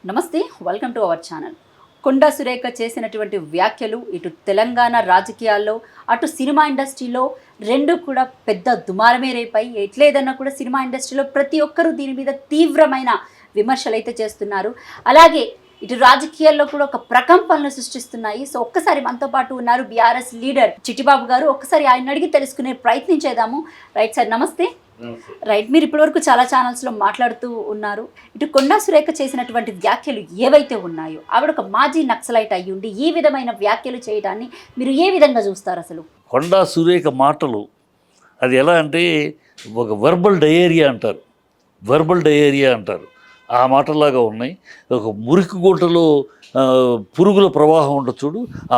నమస్తే, welcome to our channel. Konda Surekha చేసినటువంటి వ్యాఖ్యలు ఇటు తెలంగాణ రాజకీయాల్లో అటు సినిమా ఇండస్ట్రీలో రెండు కూడా పెద్ద దుమారమే రేపాయి. ఎట్లేదన్నా కూడా సినిమా ఇండస్ట్రీలో ప్రతి ఒక్కరూ దీని మీద తీవ్రమైన విమర్శలు అయితే చేస్తున్నారు. అలాగే ఇటు రాజకీయాల్లో కూడా ఒక ప్రకంపనలు సృష్టిస్తున్నాయి. సో ఒక్కసారి మనతో పాటు ఉన్నారు బీఆర్ఎస్ లీడర్ చిట్టిబాబు గారు. ఒక్కసారి ఆయన అడిగి తెలుసుకునే ప్రయత్నం చేద్దాము. రైట్ సార్, నమస్తే. రైట్, మీరు ఇప్పటివరకు చాలా ఛానల్స్లో మాట్లాడుతూ ఉన్నారు. ఇటు కొండా సురేఖ చేసినటువంటి వ్యాఖ్యలు ఏవైతే ఉన్నాయో, ఆవిడ ఒక మాజీ నక్సలైట్ అయ్యి ఉండి ఈ విధమైన వ్యాఖ్యలు చేయడాన్ని మీరు ఏ విధంగా చూస్తారు? అసలు కొండా సురేఖ మాటలు అది ఎలా అంటే ఒక వెర్బల్ డయేరియా అంటారు, ఆ మాటలాగా ఉన్నాయి. ఒక మురికి గుట్టలో పురుగుల ప్రవాహం ఉంటుంది చూడు, ఆ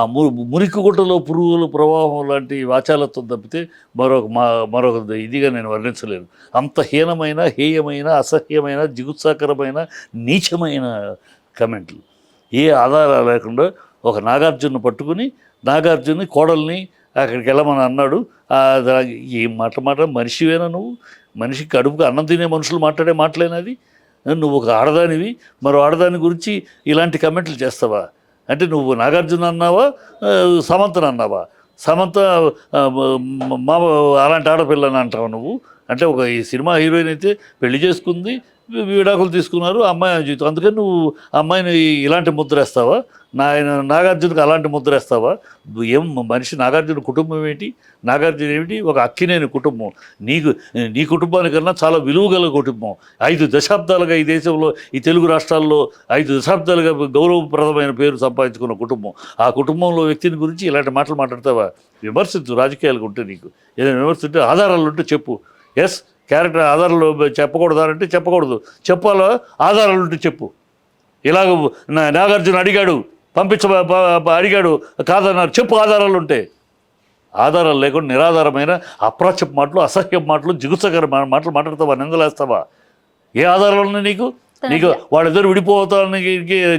మురికి గుట్టలో పురుగుల ప్రవాహం లాంటి వాచాలతో తప్పితే మరొక ఇదిగా నేను వర్ణించలేను. అంత హీనమైన, హేయమైన, అసహ్యమైన, జిగుత్సాకరమైన, నీచమైన కమెంట్లు. ఏ ఆధారాలు లేకుండా ఒక నాగార్జున పట్టుకుని నాగార్జున కోడల్ని అక్కడికి వెళ్ళమని అన్నాడు. ఏం మాట మనిషివేనా నువ్వు? మనిషికి కడుపుకి అన్నం తినే మనుషులు మాట్లాడే మాటలేనది. నువ్వు ఒక ఆడదానివి, మరో ఆడదాని గురించి ఇలాంటి కమెంట్లు చేస్తావా? అంటే నువ్వు నాగార్జున అన్నావా, సమంతను అన్నావా? సమంత మా అలాంటి ఆడపిల్లని అంటావు నువ్వు. అంటే ఒక ఈ సినిమా హీరోయిన్ అయితే పెళ్లి చేసుకుంది, విడాకులు తీసుకున్నారు, అమ్మాయి జీవితం. అందుకని నువ్వు అమ్మాయిని ఇలాంటి ముద్ర వేస్తావా? నాగార్జునకు అలాంటి ముద్ర వేస్తావా? ఏం మనిషి? నాగార్జున కుటుంబం ఏంటి? నాగార్జున ఏమిటి? ఒక అక్కినేని కుటుంబం. నీ కుటుంబానికన్నా చాలా విలువగల కుటుంబం. 5 దశాబ్దాలుగా ఈ దేశంలో, ఈ తెలుగు రాష్ట్రాల్లో 5 దశాబ్దాలుగా గౌరవప్రదమైన పేరు సంపాదించుకున్న కుటుంబం. ఆ కుటుంబంలో వ్యక్తిని గురించి ఇలాంటి మాటలు మాట్లాడతావా? విమర్శించు. రాజకీయాలకు ఉంటే నీకు ఏదైనా విమర్శింటే ఆధారాలు ఉంటే చెప్పు. ఎస్, క్యారెక్టర్ ఆధారాలు చెప్పకూడదంటే చెప్పకూడదు, చెప్పాలో ఆధారాలు ఉంటే చెప్పు. ఇలాగ నాగార్జున అడిగాడు, అడిగాడు కాదన్నారు, చెప్పు ఆధారాలు ఉంటే. ఆధారాలు లేకుండా నిరాధారమైన అప్రాచ్యపు మాటలు, అసహ్య మాటలు, జిగుత్సకర మాటలు మాట్లాడతావా? నిందలేస్తావా? ఏ ఆధారాలు ఉన్నాయి నీకు? వాళ్ళిద్దరు విడిపోతానికి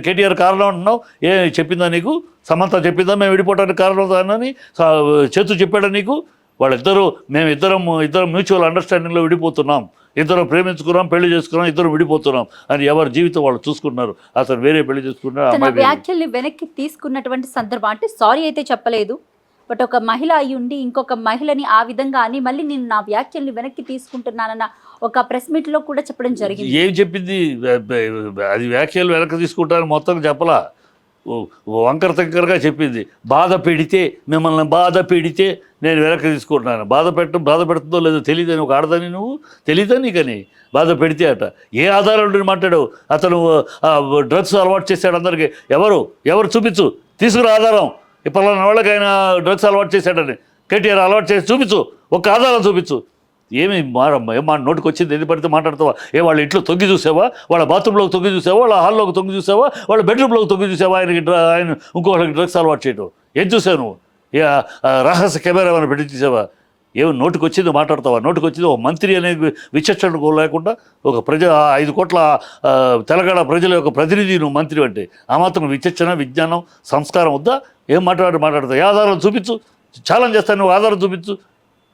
కేటీఆర్ కారణం అంటున్నావు. ఏ చెప్పిందా నీకు? సమంత చెప్పిందా మేము విడిపోవడానికి కారణం అని? చేతు చెప్పాడా నీకు? ఇద్దరం మ్యూచువల్ అండర్స్టాండింగ్లో విడిపోతున్నాం, ఇద్దరం ప్రేమించుకున్నాం, పెళ్లి చేసుకున్నాం, ఇద్దరు విడిపోతున్నాం అని ఎవరి జీవితం వాళ్ళు చూసుకున్నారు. అతను వేరే పెళ్లి చేసుకున్నారు. వ్యాఖ్యల్ని వెనక్కి తీసుకున్నటువంటి సందర్భం అంటే సారీ అయితే చెప్పలేదు, బట్ ఒక మహిళ అయి ఉండి ఇంకొక మహిళని ఆ విధంగా అని మళ్ళీ నేను నా వ్యాఖ్యల్ని వెనక్కి తీసుకుంటున్నానన్న ఒక ప్రెస్ మీట్లో కూడా చెప్పడం జరిగింది. ఏం చెప్పింది? అది వ్యాఖ్యలు వెనక్కి తీసుకుంటానని మొత్తం చెప్పలా, వంకర తింకరగా చెప్పింది. మిమ్మల్ని బాధ పెడితే నేను వెనక్కి తీసుకుంటున్నాను. బాధ పెడుతుందో లేదో తెలియదని ఒక ఆడదని నువ్వు తెలియదా నీకని? బాధ పెడితే అట ఏ ఆధారాలు మాట్లాడావు? అతను డ్రగ్స్ అలవాటు చేశాడు అందరికీ. ఎవరు చూపించు, తీసుకురా ఆధారం. పలానా వాళ్ళకైనా డ్రగ్స్ అలవాటు చేశాడని కేటీఆర్ అలవాటు చేసి చూపించు, ఒక ఆధారం చూపించు. ఏమి మా నోటికి వచ్చింది ఏది పడితే మాట్లాడతావా? వాళ్ళ ఇంట్లో తొంగి చూసావా? వాళ్ళ బాత్రూంలోకి తొంగి చూసావా? వాళ్ళ హాల్లోకి తొంగి చూసావా? వాళ్ళ బెడ్రూమ్లోకి తొంగి చూసావా? ఆయన ఇంకొకరికి డ్రగ్స్ అలవాటు చేయడం ఏం చూసావు నువ్వు? రహస్య కెమెరా ఏమైనా పెట్టి చూసావా? ఏమి నోటికి వచ్చింది మాట్లాడతావా? నోటికి వచ్చింది ఒక మంత్రి అనే విచక్షణ లేకుండా ఒక 5 కోట్ల తెలంగాణ ప్రజల యొక్క ప్రతినిధి నువ్వు మంత్రి అంటే. ఆ మాత్రం విచక్షణ, విజ్ఞానం, సంస్కారం వద్దా? ఏం మాట్లాడతావు? ఏ ఆధారం చూపించు, ఛాలెంజ్ చేస్తాను. నువ్వు ఆధారం చూపించు,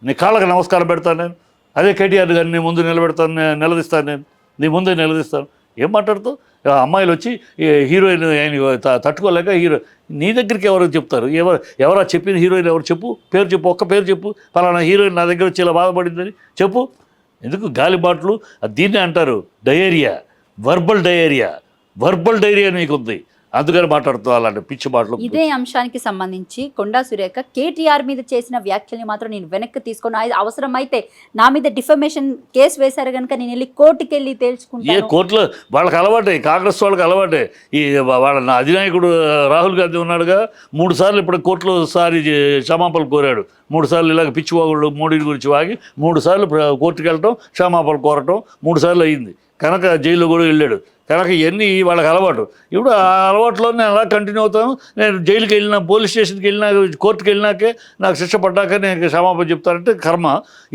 నీ కాళ్ళకి నమస్కారం పెడతాను నేను. అదే కేటీఆర్ గారిని నీ ముందు నిలదీస్తాను నేను, నీ ముందే నిలదీస్తాను. ఏం మాట్లాడుతావు? అమ్మాయిలు వచ్చి హీరోయిన్ తట్టుకోలేక నీ దగ్గరికి ఎవరు చెప్తారు? ఎవరా చెప్పిన హీరోయిన్ ఎవరు? చెప్పు, పేరు చెప్పు, ఒక్క పేరు చెప్పు. ఫలానా హీరోయిన్ నా దగ్గర వచ్చి ఇలా బాధపడిందని చెప్పు. ఎందుకు గాలి బాటలు? దీన్నే అంటారు డయేరియా, వర్బల్ డయేరియా నీకుంది. అందుకని మాట్లాడుతావు అలాంటి పిచ్చి మాటలు. ఇదే అంశానికి సంబంధించి కొండా సురేఖ కేటీఆర్ మీద చేసిన వ్యాఖ్యల్ని మాత్రం నేను వెనక్కి తీసుకుని అవసరమైతే నా మీద డిఫమేషన్ కేసు వేశారు కనుక నేను వెళ్ళి కోర్టుకి వెళ్ళి తేల్చుకుంటాను. ఏ కోర్టులో వాళ్ళకి అలవాటే, కాంగ్రెస్ వాళ్ళకి అలవాటే. వాళ్ళ అధినాయకుడు రాహుల్ గాంధీ ఉన్నాడుగా, 3 సార్లు ఇప్పుడు కోర్టులో క్షమాపణలు కోరాడు. 3 సార్లు ఇలాగ పిచ్చివాగుళ్ళు మోడీ గురించి వాగి 3 సార్లు కోర్టుకు వెళ్ళటం, క్షమాపణలు కోరటం 3 సార్లు అయ్యింది. కనుక జైల్లో కూడా వెళ్ళాడు. కనుక ఇవన్నీ వాళ్ళకి అలవాటు. ఇప్పుడు ఆ అలవాటులో నేను అలా కంటిన్యూ అవుతాను. నేను జైలుకి వెళ్ళినా, పోలీస్ స్టేషన్కి వెళ్ళినా, కోర్టుకి వెళ్ళినాకే నాకు శిక్ష పడ్డాక నేను క్షమాపణ చెప్తానంటే కర్మ.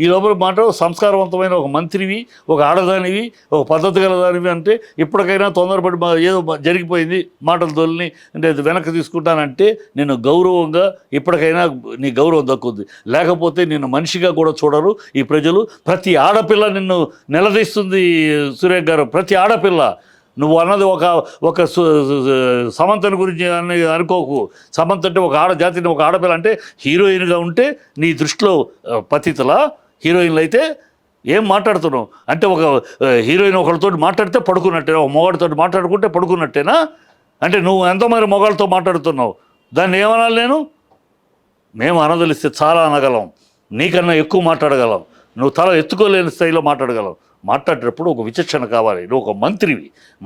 ఈ లోపల మాట సంస్కారవంతమైన ఒక మంత్రివి, ఒక ఆడదానివి, ఒక పద్ధతి గలదానివి అంటే ఇప్పటికైనా తొందరపడి ఏదో జరిగిపోయింది మాటలు తోలిని అంటే వెనక్కి తీసుకుంటానంటే నేను గౌరవంగా ఇప్పటికైనా నీ గౌరవం దక్కుద్ది. లేకపోతే నిన్ను మనిషిగా కూడా చూడరు ఈ ప్రజలు. ప్రతి ఆడపిల్ల నిన్ను నిలదీస్తుంది సురేఖ్ గారు. ప్రతి ఆడపిల్ల నువ్వు అన్నది ఒక సమంతని గురించి అని అనుకోకు. సమంత అంటే ఒక జాతిని ఒక ఆడపిల్ల అంటే హీరోయిన్గా ఉంటే నీ దృష్టిలో పతితలా? హీరోయిన్లు అయితే ఏం మాట్లాడుతున్నావు అంటే ఒక హీరోయిన్ ఒకరితో మాట్లాడితే పడుకున్నట్టేనా? ఒక మొగాడితో మాట్లాడుకుంటే పడుకున్నట్టేనా? అంటే నువ్వు ఎంతోమంది మొగాళ్ళతో మాట్లాడుతున్నావు, దాన్ని ఏమనాలి నేను? మేము అనదలిస్తే చాలా అనగలం, నీకన్నా ఎక్కువ మాట్లాడగలం, నువ్వు తల ఎత్తుకోలేని స్థాయిలో మాట్లాడగలం. మాట్లాడేటప్పుడు ఒక విచక్షణ కావాలి. నువ్వు ఒక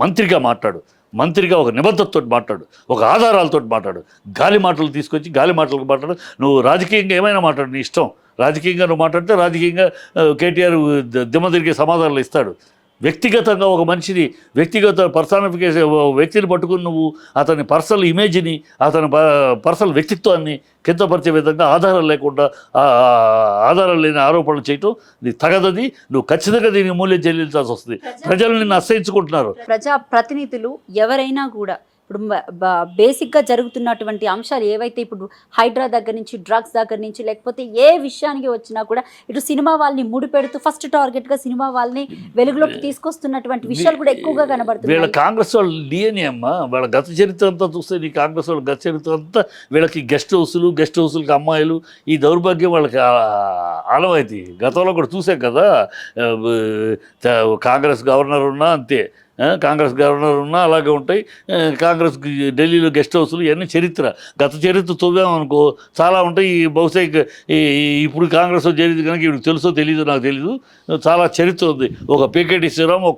మంత్రిగా మాట్లాడు, మంత్రిగా ఒక నిబద్ధతతో మాట్లాడు, ఒక ఆధారాలతో మాట్లాడు. గాలి మాటలు తీసుకొచ్చి గాలి మాటలకు మాట్లాడు. నువ్వు రాజకీయంగా ఏమైనా మాట్లాడు, నీ ఇష్టం. రాజకీయంగా నువ్వు మాట్లాడితే రాజకీయంగా కేటీఆర్ దిమ్మ తిరిగే సమాధానాలు ఇస్తాడు. వ్యక్తిగతంగా ఒక మనిషిని వ్యక్తిగత పర్సనిఫికేషన్ వ్యక్తిని పట్టుకుని నువ్వు అతని పర్సనల్ ఇమేజ్ని, అతని పర్సనల్ వ్యక్తిత్వాన్ని కిందపరిచే విధంగా ఆధారాలు లేకుండా ఆధారాలు లేని ఆరోపణలు చేయటం ఇది తగదది. నువ్వు ఖచ్చితంగా దీనికి మూల్యం చెల్లించాల్సి వస్తుంది. ప్రజలు నిన్ను అసహించుకుంటున్నారు. ప్రజాప్రతినిధులు ఎవరైనా కూడా ఇప్పుడు బేసిక్గా జరుగుతున్నటువంటి అంశాలు ఏవైతే ఇప్పుడు హైడ్రా దగ్గర నుంచి డ్రగ్స్ దగ్గర నుంచి లేకపోతే ఏ విషయానికి వచ్చినా కూడా ఇటు సినిమా వాళ్ళని ముడిపెడుతూ ఫస్ట్ టార్గెట్గా సినిమా వాళ్ళని వెలుగులోకి తీసుకొస్తున్నటువంటి విషయాలు కూడా ఎక్కువగా కనబడుతున్నాయి. వీళ్ళ కాంగ్రెస్ వాళ్ళు డిఎన్ఏ అమ్మ, వాళ్ళ గత చరిత్ర అంతా చూస్తే నీ కాంగ్రెస్ వాళ్ళ గత చరిత్ర అంతా వీళ్ళకి గెస్ట్ హౌస్లకి అమ్మాయిలు, ఈ దౌర్భాగ్యం వాళ్ళకి ఆలమైంది. గతంలో కూడా చూసాం కదా, కాంగ్రెస్ గవర్నర్ ఉన్నా అంతే, కాంగ్రెస్ గవర్నర్ ఉన్నా అలాగే ఉంటాయి. కాంగ్రెస్ ఢిల్లీలో గెస్ట్ హౌస్లు ఇవన్నీ చరిత్ర, గత చరిత్ర చూద్దామనుకో చాలా ఉంటాయి. బహుశా ఇప్పుడు కాంగ్రెస్ జరిగింది కనుక ఇప్పుడు తెలుసో తెలీదు నాకు తెలీదు, చాలా చరిత్ర ఉంది. ఒక పీకేటి శ్రీరామ్, ఒక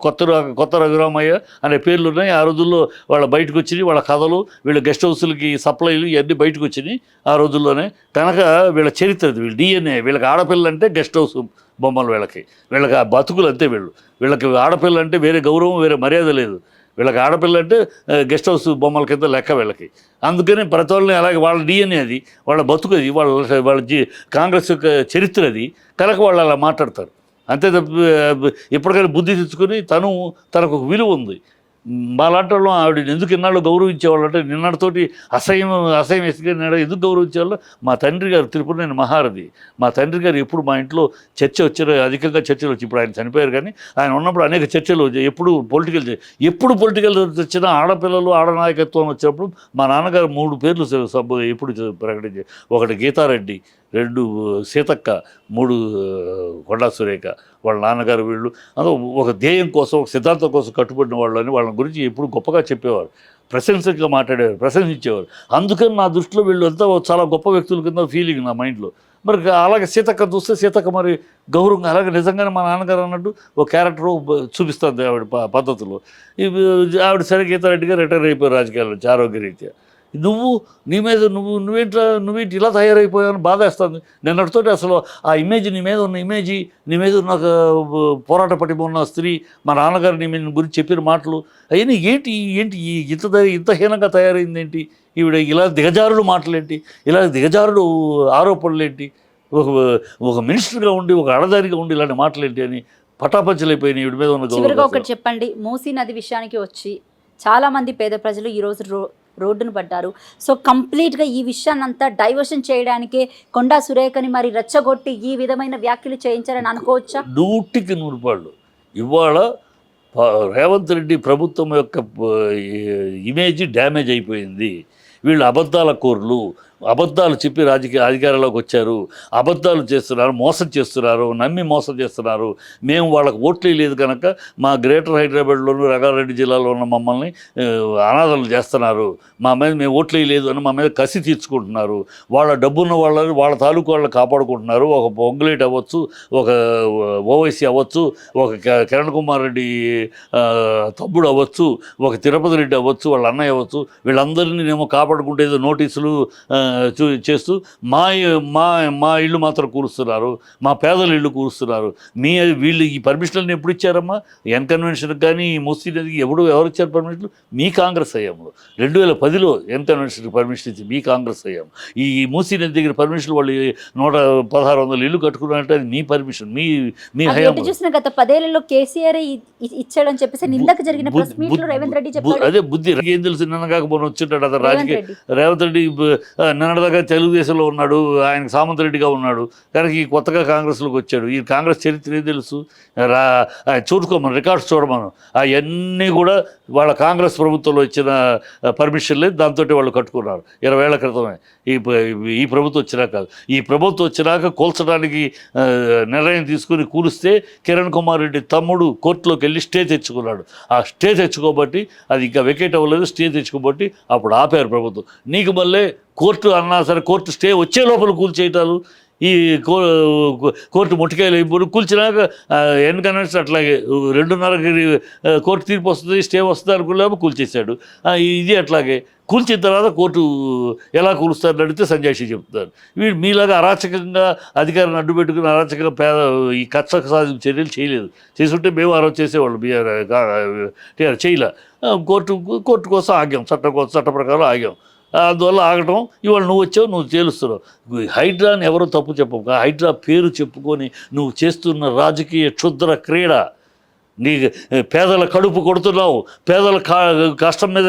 కొత్త రఘురామయ్య అనే పేర్లు ఉన్నాయి. ఆ రోజుల్లో వాళ్ళ బయటకు వచ్చినాయి, వాళ్ళ కథలు, వీళ్ళ గెస్ట్ హౌస్లకి సప్లైలు ఇవన్నీ బయటకు వచ్చినాయి ఆ రోజుల్లోనే. కనుక వీళ్ళ చరిత్ర, వీళ్ళ డిఎన్ఏ. వీళ్ళకి ఆడపిల్ల అంటే గెస్ట్ హౌస్ బొమ్మలు, వీళ్ళకి ఆ బతుకులు అంతే. వీళ్ళకి ఆడపిల్ల అంటే వేరే గౌరవం, వేరే మర్యాద లేదు. వీళ్ళకి ఆడపిల్ల అంటే గెస్ట్ హౌస్ బొమ్మల కింద లెక్క వీళ్ళకి. అందుకని ప్రతి వాళ్ళని అలాగే వాళ్ళ డిఎన్ఏ అది, వాళ్ళ బతుకు అది, వాళ్ళ కాంగ్రెస్ యొక్క చరిత్ర అది. కనుక వాళ్ళు అలా మాట్లాడతారు అంతే. ఎప్పటికైనా బుద్ధి తెచ్చుకొని తనకు ఒక విలువ ఉంది. మాలాంటి వాళ్ళు ఆవిడని ఎందుకు ఇన్నాళ్ళు గౌరవించేవాళ్ళు అంటే నిన్నటితోటి అసహ్యం వేసుకున్నాడు. ఎందుకు గౌరవించేవాళ్ళు? మా తండ్రి గారు తిరుపతినేని మహారథి. మా తండ్రి గారు ఎప్పుడు మా ఇంట్లో చర్చ వచ్చారు, అధికంగా చర్చలు వచ్చి. ఇప్పుడు ఆయన చనిపోయారు కానీ ఆయన ఉన్నప్పుడు అనేక చర్చలు, ఎప్పుడు పొలిటికల్ వచ్చినా ఆడపిల్లలు ఆడనాయకత్వం వచ్చినప్పుడు మా నాన్నగారు 3 పేర్లు ఎప్పుడు ప్రకటించారు. ఒకటి గీతారెడ్డి, 2 సీతక్క, 3 కొండా సురేఖ. వాళ్ళ నాన్నగారు వీళ్ళు అందులో ఒక ధ్యేయం కోసం, ఒక సిద్ధాంతం కోసం కట్టుబడిన వాళ్ళు అని వాళ్ళ గురించి ఎప్పుడు గొప్పగా చెప్పేవారు, ప్రశంసగా మాట్లాడేవారు, ప్రశంసించేవారు. అందుకని నా దృష్టిలో వీళ్ళు అంతా చాలా గొప్ప వ్యక్తుల కింద ఫీలింగ్ నా మైండ్లో. మరి అలాగే సీతక్క చూస్తే సీతక్క మరి గౌరవంగా అలాగే నిజంగానే మా నాన్నగారు అన్నట్టు ఒక క్యారెక్టర్ చూపిస్తుంది ఆవిడ పద్ధతిలో. ఆవిడ సరే గీతారెడ్డి గారు రిటైర్ అయిపోయారు రాజకీయాల నుంచి ఆరోగ్యరీత్యా. నువ్వేంటి ఇలా తయారైపోయావని బాధేస్తుంది. నిన్నటితో అసలు ఆ ఇమేజ్, నీ మీద ఉన్న ఒక పోరాట పటిమ ఉన్న స్త్రీ, మా నాన్నగారు నీ గురించి చెప్పిన మాటలు అవన్నీ ఏంటి ఇంత హీనంగా తయారైంది ఏంటి? ఈవిడ ఇలా దిగజారుడు మాటలేంటి, ఇలా దిగజారుడు ఆరోపణలు ఏంటి? ఒక మినిస్టర్గా ఉండి, ఒక అడదారిగా ఉండి ఇలాంటి మాటలేంటి అని పటాపంచలైపోయినాయి ఈవిడ మీద ఉన్న. చివరిగా ఒకటి చెప్పండి, మూసీ నది విషయానికి వచ్చి చాలామంది పేద ప్రజలు ఈరోజు రోడ్డును పడ్డారు. సో కంప్లీట్గా ఈ విషయాన్ని అంతా డైవర్షన్ చేయడానికే కొండా సురేఖని మరి రెచ్చగొట్టి ఈ విధమైన వ్యాఖ్యలు చేయించారని అనుకోవచ్చా? 100కి 100 ఇవాళ రేవంత్ రెడ్డి ప్రభుత్వం యొక్క ఇమేజ్ డ్యామేజ్ అయిపోయింది. వీళ్ళు అబద్ధాల కోర్లు, అబద్ధాలు చెప్పి రాజకీయ అధికారంలోకి వచ్చారు, అబద్ధాలు చేస్తున్నారు, మోసం చేస్తున్నారు, నమ్మి మోసం చేస్తున్నారు. మేము వాళ్ళకి ఓట్లు లేదు కనుక మా గ్రేటర్ హైదరాబాద్లోను రంగారెడ్డి జిల్లాలో ఉన్న మమ్మల్ని అనాథలు చేస్తున్నారు, మా మీద మేము ఓట్లు లేదు అని మా మీద కసి తీర్చుకుంటున్నారు. వాళ్ళ డబ్బున్న వాళ్ళని, వాళ్ళ తాలూకు వాళ్ళని కాపాడుకుంటున్నారు. ఒక పొంగులేటి అవ్వచ్చు, ఒక ఓవైసీ అవ్వచ్చు, ఒక కిరణ్ కుమార్ రెడ్డి తమ్ముడు అవ్వచ్చు, ఒక తిరుపతి రెడ్డి అవ్వచ్చు, వాళ్ళ అన్నయ్య అవ్వచ్చు, వీళ్ళందరినీ ఏమో కాపాడుకుంటే ఏదో నోటీసులు చేస్తూ మా ఇల్లు మాత్రం కూరుస్తున్నారు, మా పేదల ఇల్లు కూరుస్తున్నారు. వీళ్ళు ఈ పర్మిషన్లను ఎప్పుడు ఇచ్చారమ్మా? ఎన్ కన్వెన్షన్కి కానీ మూసీ నదికి ఎవరు ఇచ్చారు పర్మిషన్లు? మీ కాంగ్రెస్ అయ్యాము. 2010లో ఎన్ కన్వెన్షన్కి పర్మిషన్ ఇచ్చి మీ కాంగ్రెస్ అయ్యాము. ఈ మూసీ నది దగ్గర పర్మిషన్ వాళ్ళు 11600 ఇల్లు కట్టుకున్నారంటే అది మీ పర్మిషన్, మీ హయాము. చూసిన గత 10 ఏళ్లలో కేసీఆర్ ఇచ్చాడని చెప్పేసి నిందకు జరిగిన ప్రెస్ మీట్లో రేవంత్ రెడ్డి చెప్పాడు. అదే బుద్ధి ఏం తెలుసు, నిన్న కాకపోతే వచ్చింటాడు అతను రాజకీయ రేవంత్ రెడ్డి నిన్నటిదాకా తెలుగుదేశంలో ఉన్నాడు, ఆయనకు సామంతరెడ్డిగా ఉన్నాడు, కనుక ఈ కొత్తగా కాంగ్రెస్లోకి వచ్చాడు. ఈ కాంగ్రెస్ చరిత్ర ఏం తెలుసు? చూడుకోమను, రికార్డ్స్ చూడమను. అవన్నీ కూడా వాళ్ళ కాంగ్రెస్ ప్రభుత్వంలో ఇచ్చిన పర్మిషన్ లేదు, దాంతో వాళ్ళు కట్టుకున్నారు 20 ఏళ్ల క్రితమే. ఈ ప్రభుత్వం వచ్చినాక కాదు, ఈ ప్రభుత్వం వచ్చినాక కూల్చడానికి నిర్ణయం తీసుకుని కూలిస్తే కిరణ్ కుమార్ రెడ్డి తమ్ముడు కోర్టులోకి వెళ్ళి స్టే తెచ్చుకున్నాడు. ఆ స్టే తెచ్చుకోబట్టి అది ఇంకా వెకేట్ అవ్వలేదు, స్టే తెచ్చుకోబట్టి అప్పుడు ఆపారు ప్రభుత్వం. నీకు మళ్ళీ కోర్టు అన్నా సరే, కోర్టు స్టే వచ్చే లోపల కూల్చేయటాలు, ఈ కోర్టు ముట్టికాయలు ఇప్పుడు కూల్చినాక ఎన్కనెక్ట్స్ అట్లాగే 2:30కి కోర్టు తీర్పు వస్తుంది, స్టే వస్తుంది అనుకున్నాము, కూల్చేశాడు. ఇది అట్లాగే కూల్చిన తర్వాత కోర్టు ఎలా కూలుస్తారని అడిగితే సంజయ్ చెప్తారు. వీడు మీలాగా అరాచకంగా అధికారాన్ని అడ్డు పెట్టుకుని అరాచకంగా ఈ కక్ష సాధింపు చర్యలు చేయలేదు. చేసుంటే మేము ఆ రోజు చేసేవాళ్ళు, టీఆర్ చేయలే. కోర్టు కోసం ఆగాం, చట్ట ప్రకారం ఆగాం. అందువల్ల ఆగటం. ఇవాళ నువ్వు వచ్చావు, నువ్వు తేలుస్తున్నావు. హైడ్రాని ఎవరో తప్పు చెప్పక, హైడ్రా పేరు చెప్పుకొని నువ్వు చేస్తున్న రాజకీయ క్షుద్ర క్రీడ. నీ పేదల కడుపు కొడుతున్నావు, పేదల కష్టం మీద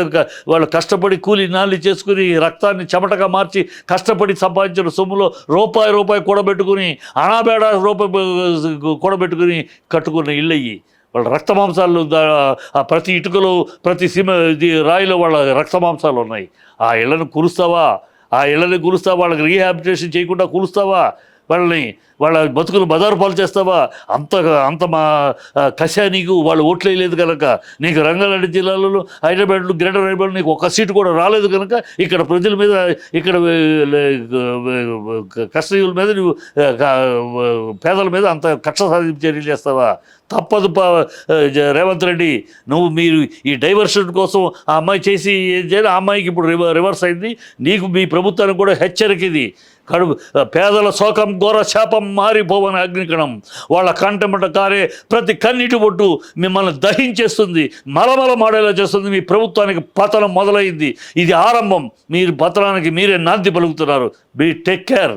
వాళ్ళు కష్టపడి కూలి నాలి చేసుకుని రక్తాన్ని చెమటగా మార్చి కష్టపడి సంపాదించిన సొమ్ములో రూపాయి కూడబెట్టుకుని, అనాబేడ రూపాయి కూడబెట్టుకుని కట్టుకున్న ఇళ్ళయ్యి. వాళ్ళ రక్త మాంసాలు, ప్రతి ఇటుకలో ప్రతి రాయిలో వాళ్ళ రక్త మాంసాలు ఉన్నాయి. ఆ ఇళ్ళను కూలుస్తావా? వాళ్ళకి రీహాబిలిటేషన్ చేయకుండా కూలుస్తావా? వాళ్ళ బతుకులు బజారు పాలు చేస్తావా? అంత మా కషా నీకు. వాళ్ళు ఓట్లు వేయలేదు కనుక, నీకు రంగారెడ్డి జిల్లాలో హైదరాబాద్లో గ్రేటర్ హైదరాబాద్ నీకు ఒక్క సీటు కూడా రాలేదు కనుక ఇక్కడ ప్రజల మీద, ఇక్కడ కష్టజీవుల మీద, నువ్వు పేదల మీద అంత కక్ష సాధింపు చర్యలు చేస్తావా? తప్పదు రేవంత్ రెడ్డి. మీరు ఈ డైవర్షన్ కోసం ఆ అమ్మాయి చేసి ఏం చేయాలి? ఆ అమ్మాయికి ఇప్పుడు రివర్స్ అయింది. నీకు మీ ప్రభుత్వానికి కూడా హెచ్చరిక ఇది. పేదల శోకం ఘోర శాపం మారిపోవని అగ్నికణం. వాళ్ళ కంటమట కారే ప్రతి కన్నీటి బొట్టు మిమ్మల్ని దహించేస్తుంది, మలమల మాడేలా చేస్తుంది. మీ ప్రభుత్వానికి పతనం మొదలైంది. ఇది ఆరంభం. మీరు పతనానికి మీరే నాంది పలుకుతున్నారు. Take care.